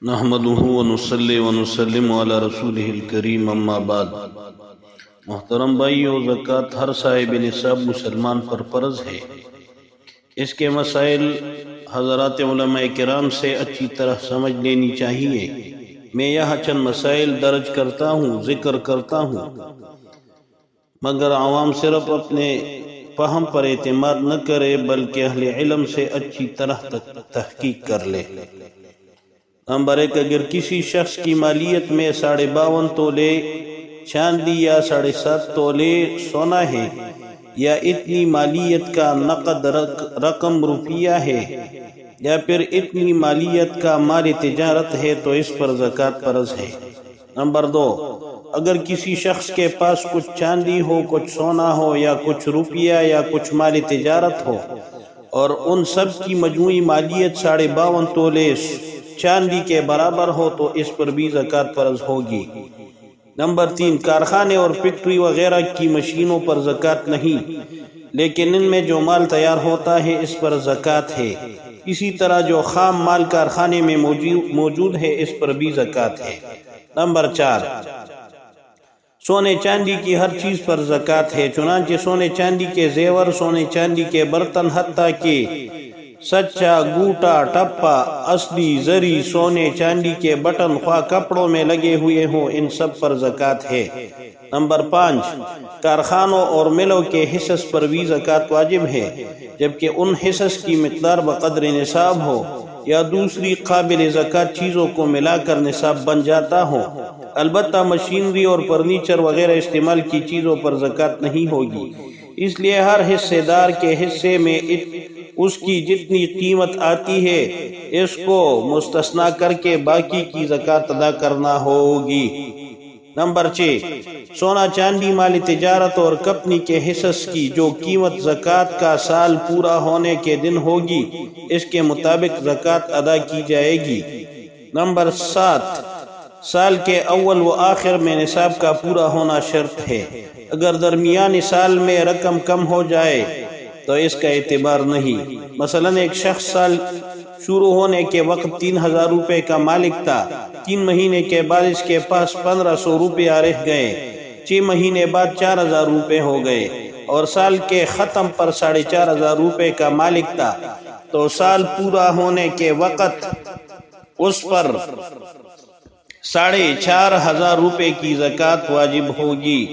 نحمده ونصلي ونسلم على رسوله الکریم اما بعد۔ محترم بھائیو، زکوٰۃ ہر صاحب نصاب مسلمان پر فرض ہے۔ اس کے مسائل حضرات علماء کرام سے اچھی طرح سمجھ لینی چاہیے۔ میں یہاں چند مسائل درج کرتا ہوں، ذکر کرتا ہوں، مگر عوام صرف اپنے فہم پر اعتماد نہ کرے بلکہ اہل علم سے اچھی طرح تحقیق کر لے۔ نمبر 1، اگر کسی شخص کی مالیت میں 52.5 تولے چاندی یا 7.5 تولے سونا ہے، یا اتنی مالیت کا نقد رقم روپیہ ہے، یا پھر اتنی مالیت کا مال تجارت ہے تو اس پر زکوٰۃ فرض ہے۔ نمبر 2، اگر کسی شخص کے پاس کچھ چاندی ہو، کچھ سونا ہو، یا کچھ روپیہ یا کچھ مال تجارت ہو، اور ان سب کی مجموعی مالیت 52.5 تولے چاندی کے برابر ہو تو اس پر بھی زکوٰۃ فرض ہوگی۔ نمبر 3، کارخانے اور فیکٹری وغیرہ کی مشینوں پر زکوٰۃ نہیں، لیکن ان میں جو مال تیار ہوتا ہے اس پر زکوٰۃ ہے۔ اسی طرح جو خام مال کارخانے میں موجود ہے اس پر بھی زکوٰۃ ہے۔ نمبر 4، سونے چاندی کی ہر چیز پر زکوٰۃ ہے، چنانچہ سونے چاندی کے زیور، سونے چاندی کے برتن، حتیٰ کہ سچا، گوٹا، ٹپا، اصلی زری سونے چاندی کے بٹن خواہ کپڑوں میں لگے ہوئے ہوں، ان سب پر زکوٰۃ ہے۔ نمبر 5، کارخانوں اور ملوں کے حصص پر بھی زکوٰۃ واجب ہے، جبکہ ان حصص کی مقدار بقدر نصاب ہو یا دوسری قابل زکوٰۃ چیزوں کو ملا کر نصاب بن جاتا ہو۔ البتہ مشینری اور فرنیچر وغیرہ استعمال کی چیزوں پر زکوٰۃ نہیں ہوگی، اس لیے ہر حصے دار کے حصے میں اس کی جتنی قیمت آتی ہے اس کو مستثنی کر کے باقی کی زکوٰۃ ادا کرنا ہوگی۔ نمبر 6، سونا چاندی مال تجارت اور کمپنی کے حصص کی جو قیمت زکوٰۃ کا سال پورا ہونے کے دن ہوگی اس کے مطابق زکوٰۃ ادا کی جائے گی۔ نمبر 7، سال کے اول و آخر میں نصاب کا پورا ہونا شرط ہے، اگر درمیانی سال میں رقم کم ہو جائے تو اس کا اعتبار نہیں۔ مثلا ایک شخص سال شروع ہونے کے وقت 3000 روپے کا مالک تھا، 3 مہینے کے بعد اس کے پاس 1500 روپیہ رہ گئے، 6 مہینے بعد 4000 روپے ہو گئے، اور سال کے ختم پر 4500 روپے کا مالک تھا، تو سال پورا ہونے کے وقت اس پر 4500 روپے کی زکوٰۃ واجب ہوگی۔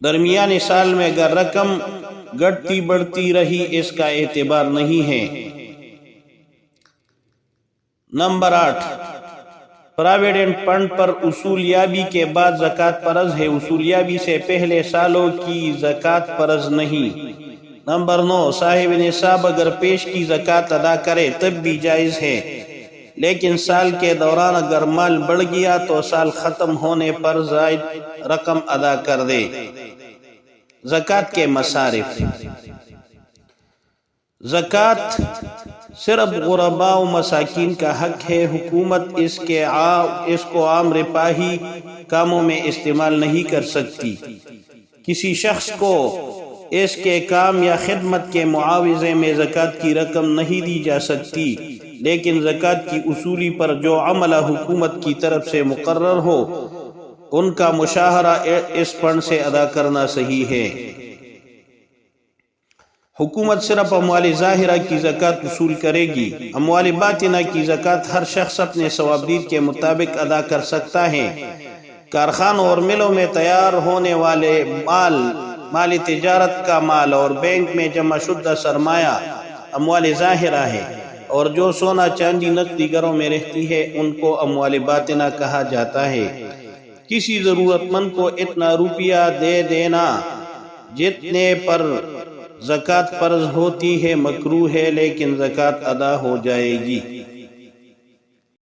درمیانی سال میں اگر رقم گھٹتی بڑھتی رہی اس کا اعتبار نہیں ہے۔ نمبر 8، پراویڈنٹ فنڈ پر اصولیابی کے بعد زکوٰۃ فرض ہے، اصولیابی سے پہلے سالوں کی زکوٰۃ فرض نہیں۔ نمبر 9، صاحب نصاب اگر پیش کی زکوٰۃ ادا کرے تب بھی جائز ہے، لیکن سال کے دوران اگر مال بڑھ گیا تو سال ختم ہونے پر زائد رقم ادا کر دے۔ زکوٰۃ کے مصارف۔ زکوٰۃ صرف غرباء و مساکین کا حق ہے، حکومت اس کو عام رفاہی کاموں میں استعمال نہیں کر سکتی۔ کسی شخص کو اس کے کام یا خدمت کے معاوضے میں زکوٰۃ کی رقم نہیں دی جا سکتی، لیکن زکوٰۃ کی اصولی پر جو عملہ حکومت کی طرف سے مقرر ہو ان کا مشاہرہ اس فنڈ سے ادا کرنا صحیح ہے۔ حکومت صرف اموال ظاہرہ کی زکوٰۃ وصول کرے گی، اموال باطنہ کی زکوٰۃ ہر شخص اپنے ثوابدید کے مطابق ادا کر سکتا ہے۔ کارخانوں اور ملوں میں تیار ہونے والے مال تجارت کا مال اور بینک میں جمع شدہ سرمایہ اموال ظاہرہ ہے، اور جو سونا چاندی نقدی گھروں میں رہتی ہے ان کو اموال باطنہ کہا جاتا ہے۔ کسی ضرورت مند کو اتنا روپیہ دے دینا جتنے پر زکوٰۃ فرض ہوتی ہے مکروہ ہے، لیکن زکوٰۃ ادا ہو جائے گی۔